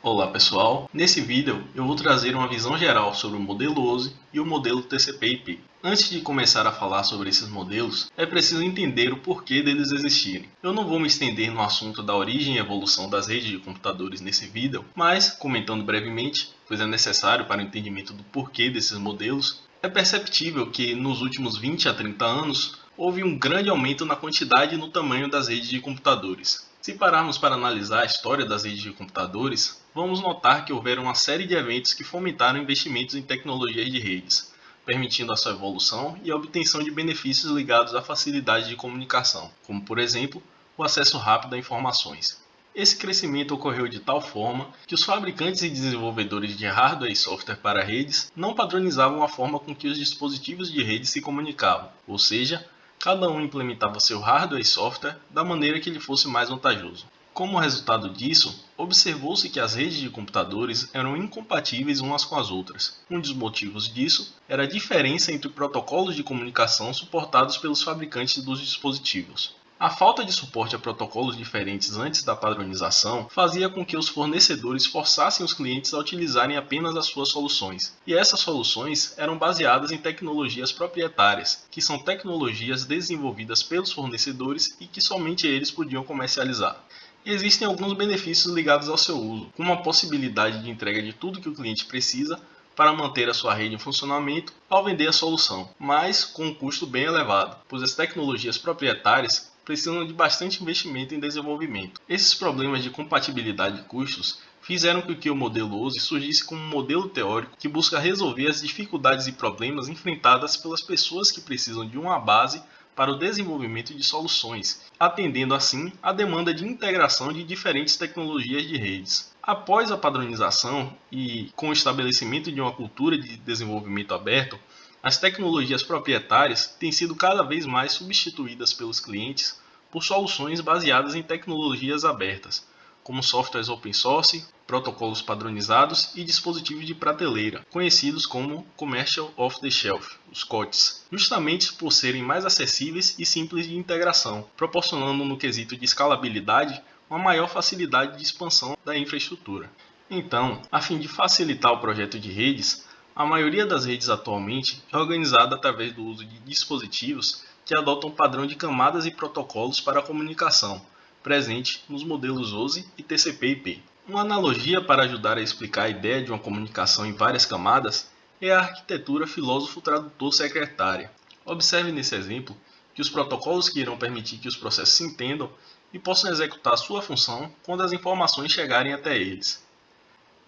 Olá pessoal, nesse vídeo eu vou trazer uma visão geral sobre o modelo OSI e o modelo TCP/IP. Antes de começar a falar sobre esses modelos, é preciso entender o porquê deles existirem. Eu não vou me estender no assunto da origem e evolução das redes de computadores nesse vídeo, mas, comentando brevemente, pois é necessário para o entendimento do porquê desses modelos, é perceptível que nos últimos 20 a 30 anos houve um grande aumento na quantidade e no tamanho das redes de computadores. Se pararmos para analisar a história das redes de computadores, vamos notar que houveram uma série de eventos que fomentaram investimentos em tecnologias de redes, permitindo a sua evolução e a obtenção de benefícios ligados à facilidade de comunicação, como por exemplo, o acesso rápido a informações. Esse crescimento ocorreu de tal forma que os fabricantes e desenvolvedores de hardware e software para redes não padronizavam a forma com que os dispositivos de rede se comunicavam, ou seja, cada um implementava seu hardware e software da maneira que lhe fosse mais vantajoso. Como resultado disso, observou-se que as redes de computadores eram incompatíveis umas com as outras. Um dos motivos disso era a diferença entre protocolos de comunicação suportados pelos fabricantes dos dispositivos. A falta de suporte a protocolos diferentes antes da padronização fazia com que os fornecedores forçassem os clientes a utilizarem apenas as suas soluções. E essas soluções eram baseadas em tecnologias proprietárias, que são tecnologias desenvolvidas pelos fornecedores e que somente eles podiam comercializar. Existem alguns benefícios ligados ao seu uso, como a possibilidade de entrega de tudo que o cliente precisa para manter a sua rede em funcionamento ao vender a solução, mas com um custo bem elevado, pois as tecnologias proprietárias precisam de bastante investimento em desenvolvimento. Esses problemas de compatibilidade e custos fizeram com que o modelo OSI surgisse como um modelo teórico que busca resolver as dificuldades e problemas enfrentadas pelas pessoas que precisam de uma base para o desenvolvimento de soluções, atendendo assim à demanda de integração de diferentes tecnologias de redes. Após a padronização e com o estabelecimento de uma cultura de desenvolvimento aberto, as tecnologias proprietárias têm sido cada vez mais substituídas pelos clientes por soluções baseadas em tecnologias abertas, como softwares open source, protocolos padronizados e dispositivos de prateleira, conhecidos como Commercial Off-the-Shelf, os COTS, justamente por serem mais acessíveis e simples de integração, proporcionando no quesito de escalabilidade uma maior facilidade de expansão da infraestrutura. Então, a fim de facilitar o projeto de redes, a maioria das redes atualmente é organizada através do uso de dispositivos que adotam um padrão de camadas e protocolos para a comunicação, presente nos modelos OSI e TCP/IP. Uma analogia para ajudar a explicar a ideia de uma comunicação em várias camadas é a arquitetura filósofo-tradutor-secretária. Observe nesse exemplo que os protocolos que irão permitir que os processos se entendam e possam executar sua função quando as informações chegarem até eles.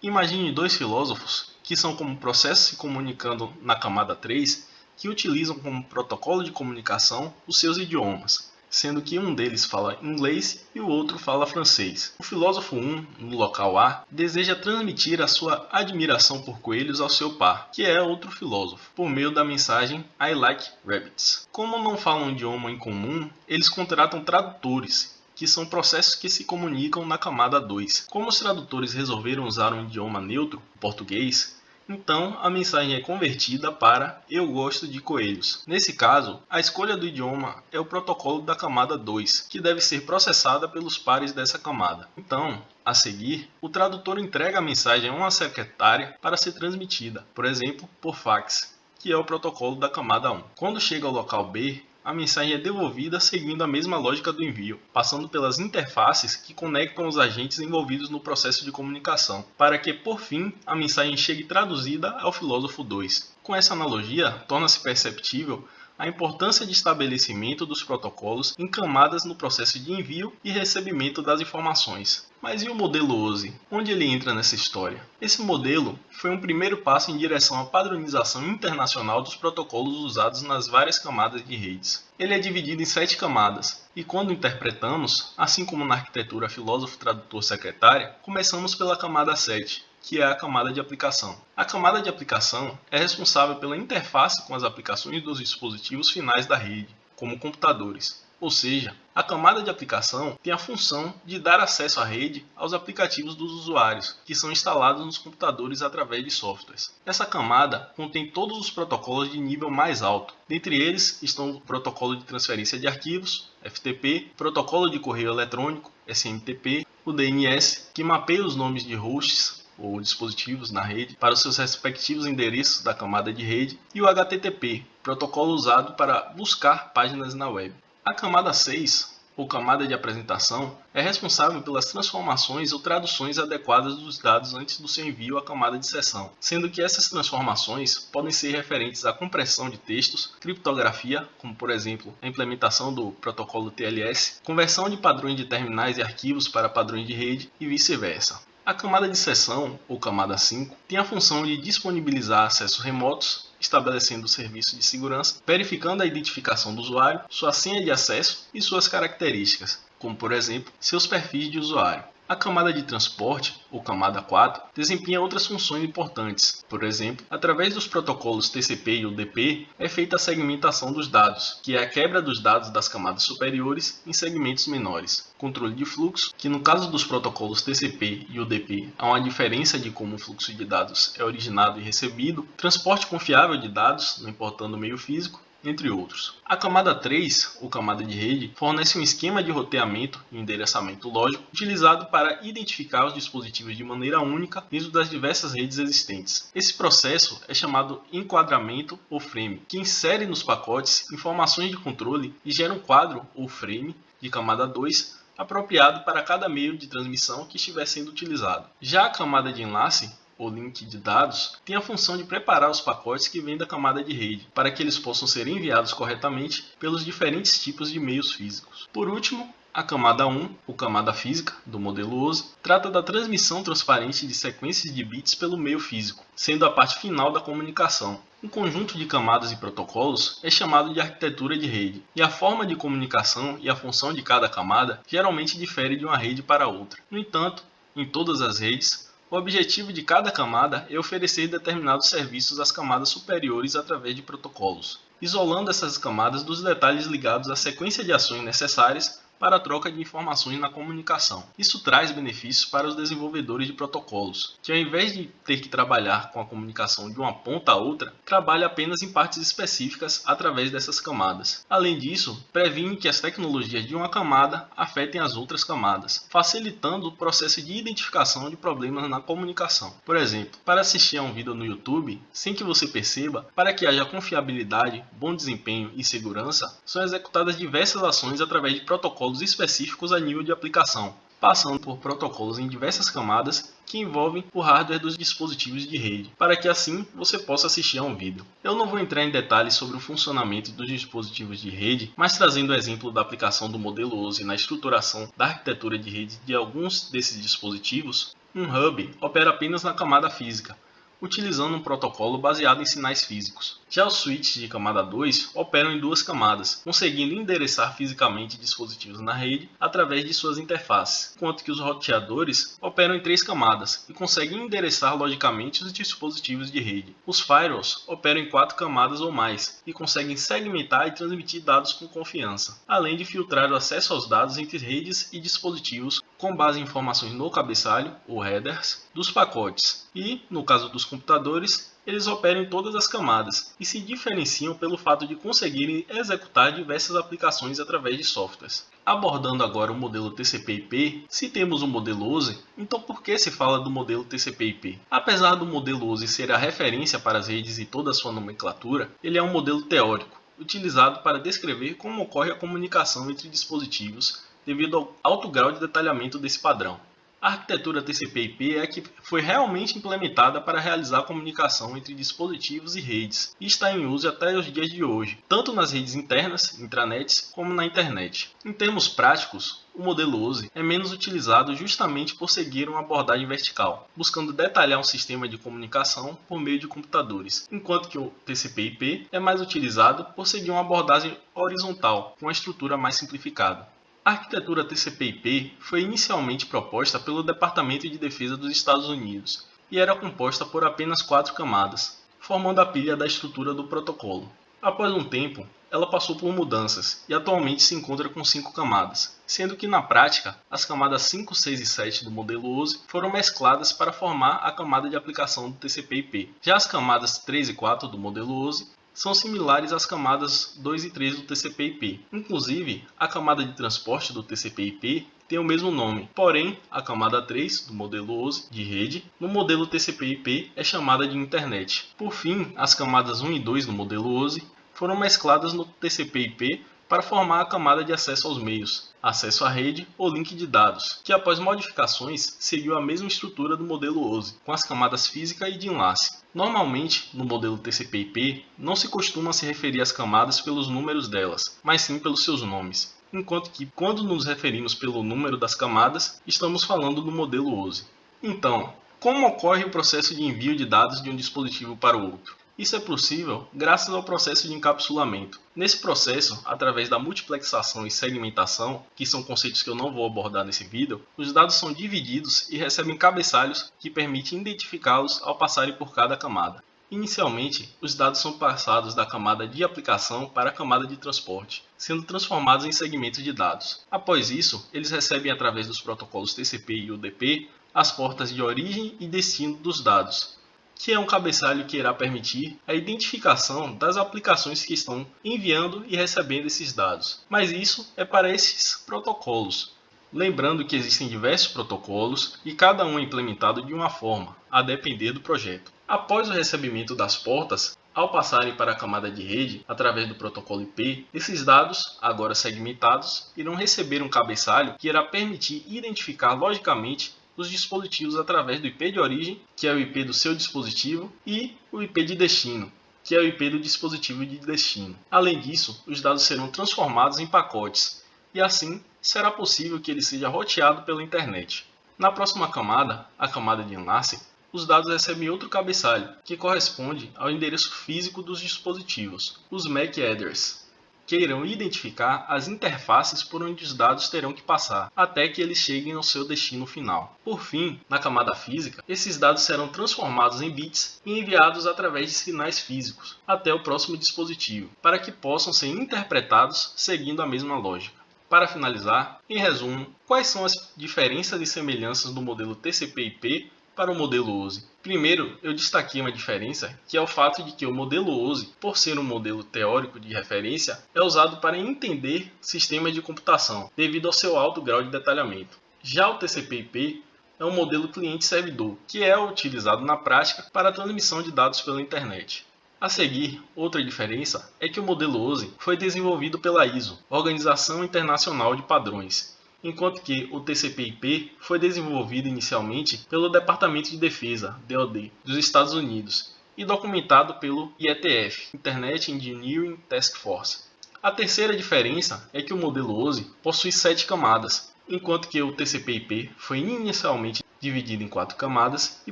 Imagine dois filósofos, que são como processos se comunicando na camada 3, que utilizam como protocolo de comunicação os seus idiomas, sendo que um deles fala inglês e o outro fala francês. O filósofo 1, no local A, deseja transmitir a sua admiração por coelhos ao seu par, que é outro filósofo, por meio da mensagem I like rabbits. Como não falam um idioma em comum, eles contratam tradutores, que são processos que se comunicam na camada 2. Como os tradutores resolveram usar um idioma neutro, português, então a mensagem é convertida para eu gosto de coelhos. Nesse caso, a escolha do idioma é o protocolo da camada 2, que deve ser processada pelos pares dessa camada. Então, a seguir, o tradutor entrega a mensagem a uma secretária para ser transmitida, por exemplo, por fax, que é o protocolo da camada 1. Quando chega ao local B, a mensagem é devolvida seguindo a mesma lógica do envio, passando pelas interfaces que conectam os agentes envolvidos no processo de comunicação, para que, por fim, a mensagem chegue traduzida ao filósofo 2. Com essa analogia, torna-se perceptível a importância de estabelecimento dos protocolos em camadas no processo de envio e recebimento das informações. Mas e o modelo OSI? Onde ele entra nessa história? Esse modelo foi um primeiro passo em direção à padronização internacional dos protocolos usados nas várias camadas de redes. Ele é dividido em 7 camadas, e quando interpretamos, assim como na arquitetura filósofo-tradutor-secretária, começamos pela camada 7, que é a camada de aplicação. A camada de aplicação é responsável pela interface com as aplicações dos dispositivos finais da rede, como computadores. Ou seja, a camada de aplicação tem a função de dar acesso à rede aos aplicativos dos usuários, que são instalados nos computadores através de softwares. Essa camada contém todos os protocolos de nível mais alto. Dentre eles estão o protocolo de transferência de arquivos, FTP, protocolo de correio eletrônico, SMTP, o DNS, que mapeia os nomes de hosts ou dispositivos na rede para os seus respectivos endereços da camada de rede, e o HTTP, protocolo usado para buscar páginas na web. A camada 6, ou camada de apresentação, é responsável pelas transformações ou traduções adequadas dos dados antes do seu envio à camada de sessão, sendo que essas transformações podem ser referentes à compressão de textos, criptografia, como por exemplo a implementação do protocolo TLS, conversão de padrões de terminais e arquivos para padrões de rede e vice-versa. A camada de sessão, ou camada 5, tem a função de disponibilizar acessos remotos, estabelecendo o serviço de segurança, verificando a identificação do usuário, sua senha de acesso e suas características, como por exemplo, seus perfis de usuário. A camada de transporte, ou camada 4, desempenha outras funções importantes. Por exemplo, através dos protocolos TCP e UDP, é feita a segmentação dos dados, que é a quebra dos dados das camadas superiores em segmentos menores. Controle de fluxo, que no caso dos protocolos TCP e UDP há uma diferença de como o fluxo de dados é originado e recebido. Transporte confiável de dados, não importando o meio físico, entre outros. A camada 3, ou camada de rede, fornece um esquema de roteamento e endereçamento lógico utilizado para identificar os dispositivos de maneira única dentro das diversas redes existentes. Esse processo é chamado enquadramento ou frame, que insere nos pacotes informações de controle e gera um quadro ou frame de camada 2 apropriado para cada meio de transmissão que estiver sendo utilizado. Já a camada de enlace, ou link de dados, tem a função de preparar os pacotes que vêm da camada de rede, para que eles possam ser enviados corretamente pelos diferentes tipos de meios físicos. Por último, a camada 1, ou camada física, do modelo OSI, trata da transmissão transparente de sequências de bits pelo meio físico, sendo a parte final da comunicação. Um conjunto de camadas e protocolos é chamado de arquitetura de rede, e a forma de comunicação e a função de cada camada geralmente difere de uma rede para outra. No entanto, em todas as redes, o objetivo de cada camada é oferecer determinados serviços às camadas superiores através de protocolos, isolando essas camadas dos detalhes ligados à sequência de ações necessárias para a troca de informações na comunicação. Isso traz benefícios para os desenvolvedores de protocolos, que ao invés de ter que trabalhar com a comunicação de uma ponta a outra, trabalha apenas em partes específicas através dessas camadas. Além disso, previne que as tecnologias de uma camada afetem as outras camadas, facilitando o processo de identificação de problemas na comunicação. Por exemplo, para assistir a um vídeo no YouTube, sem que você perceba, para que haja confiabilidade, bom desempenho e segurança, são executadas diversas ações através de protocolos específicos a nível de aplicação, passando por protocolos em diversas camadas que envolvem o hardware dos dispositivos de rede, para que assim você possa assistir a um vídeo. Eu não vou entrar em detalhes sobre o funcionamento dos dispositivos de rede, mas trazendo o exemplo da aplicação do modelo OSI na estruturação da arquitetura de rede de alguns desses dispositivos, um hub opera apenas na camada física, utilizando um protocolo baseado em sinais físicos. Já os switches de camada 2 operam em duas camadas, conseguindo endereçar fisicamente dispositivos na rede através de suas interfaces, enquanto que os roteadores operam em 3 camadas e conseguem endereçar logicamente os dispositivos de rede. Os firewalls operam em 4 camadas ou mais e conseguem segmentar e transmitir dados com confiança, além de filtrar o acesso aos dados entre redes e dispositivos com base em informações no cabeçalho, ou headers, dos pacotes. E, no caso dos computadores, eles operam em todas as camadas e se diferenciam pelo fato de conseguirem executar diversas aplicações através de softwares. Abordando agora o modelo TCP/IP, se temos o modelo OSI, então por que se fala do modelo TCP/IP? Apesar do modelo OSI ser a referência para as redes e toda a sua nomenclatura, ele é um modelo teórico, utilizado para descrever como ocorre a comunicação entre dispositivos devido ao alto grau de detalhamento desse padrão. A arquitetura TCP/IP é a que foi realmente implementada para realizar a comunicação entre dispositivos e redes, e está em uso até os dias de hoje, tanto nas redes internas, intranets, como na internet. Em termos práticos, o modelo OSI é menos utilizado justamente por seguir uma abordagem vertical, buscando detalhar um sistema de comunicação por meio de computadores, enquanto que o TCP/IP é mais utilizado por seguir uma abordagem horizontal, com uma estrutura mais simplificada. A arquitetura TCP/IP foi inicialmente proposta pelo Departamento de Defesa dos Estados Unidos e era composta por apenas 4 camadas, formando a pilha da estrutura do protocolo. Após um tempo, ela passou por mudanças e atualmente se encontra com 5 camadas, sendo que na prática, as camadas 5, 6 e 7 do modelo OSI foram mescladas para formar a camada de aplicação do TCP/IP. Já as camadas 3 e 4 do modelo OSI são similares às camadas 2 e 3 do TCP/IP. Inclusive, a camada de transporte do TCP/IP tem o mesmo nome, porém a camada 3 do modelo OSI de rede no modelo TCP/IP é chamada de internet. Por fim, as camadas 1 e 2 do modelo OSI foram mescladas no TCP/IP para formar a camada de acesso aos meios, acesso à rede ou link de dados, que após modificações seguiu a mesma estrutura do modelo OSI, com as camadas física e de enlace. Normalmente, no modelo TCP/IP, não se costuma se referir às camadas pelos números delas, mas sim pelos seus nomes, enquanto que, quando nos referimos pelo número das camadas, estamos falando do modelo OSI. Então, como ocorre o processo de envio de dados de um dispositivo para o outro? Isso é possível graças ao processo de encapsulamento. Nesse processo, através da multiplexação e segmentação, que são conceitos que eu não vou abordar nesse vídeo, os dados são divididos e recebem cabeçalhos que permitem identificá-los ao passarem por cada camada. Inicialmente, os dados são passados da camada de aplicação para a camada de transporte, sendo transformados em segmentos de dados. Após isso, eles recebem através dos protocolos TCP e UDP as portas de origem e destino dos dados, que é um cabeçalho que irá permitir a identificação das aplicações que estão enviando e recebendo esses dados. Mas isso é para esses protocolos. Lembrando que existem diversos protocolos e cada um é implementado de uma forma, a depender do projeto. Após o recebimento das portas, ao passarem para a camada de rede, através do protocolo IP, esses dados, agora segmentados, irão receber um cabeçalho que irá permitir identificar logicamente os dispositivos através do IP de origem, que é o IP do seu dispositivo, e o IP de destino, que é o IP do dispositivo de destino. Além disso, os dados serão transformados em pacotes, e assim será possível que ele seja roteado pela internet. Na próxima camada, a camada de enlace, os dados recebem outro cabeçalho, que corresponde ao endereço físico dos dispositivos, os MAC headers, que irão identificar as interfaces por onde os dados terão que passar, até que eles cheguem ao seu destino final. Por fim, na camada física, esses dados serão transformados em bits e enviados através de sinais físicos até o próximo dispositivo, para que possam ser interpretados seguindo a mesma lógica. Para finalizar, em resumo, quais são as diferenças e semelhanças do modelo TCP/IP para o modelo OSI? Primeiro, eu destaquei uma diferença, que é o fato de que o modelo OSI, por ser um modelo teórico de referência, é usado para entender sistemas de computação, devido ao seu alto grau de detalhamento. Já o TCP/IP é um modelo cliente-servidor, que é utilizado na prática para a transmissão de dados pela internet. A seguir, outra diferença é que o modelo OSI foi desenvolvido pela ISO, Organização Internacional de Padrões, enquanto que o TCP/IP foi desenvolvido inicialmente pelo Departamento de Defesa, DoD, dos Estados Unidos e documentado pelo IETF, Internet Engineering Task Force. A terceira diferença é que o modelo OSI possui 7 camadas, enquanto que o TCP/IP foi inicialmente dividido em 4 camadas e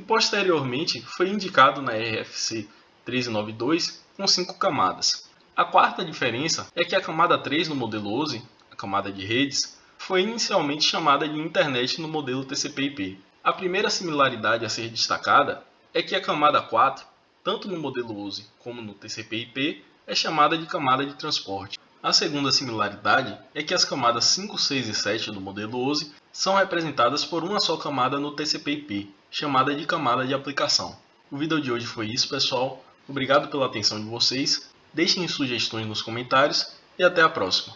posteriormente foi indicado na RFC 1392 com 5 camadas. A quarta diferença é que a camada 3 no modelo OSI, a camada de redes, foi inicialmente chamada de internet no modelo TCP/IP. A primeira similaridade a ser destacada é que a camada 4, tanto no modelo OSI como no TCP/IP, é chamada de camada de transporte. A segunda similaridade é que as camadas 5, 6 e 7 do modelo OSI são representadas por uma só camada no TCP/IP, chamada de camada de aplicação. O vídeo de hoje foi isso, pessoal. Obrigado pela atenção de vocês. Deixem sugestões nos comentários e até a próxima.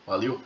Valeu!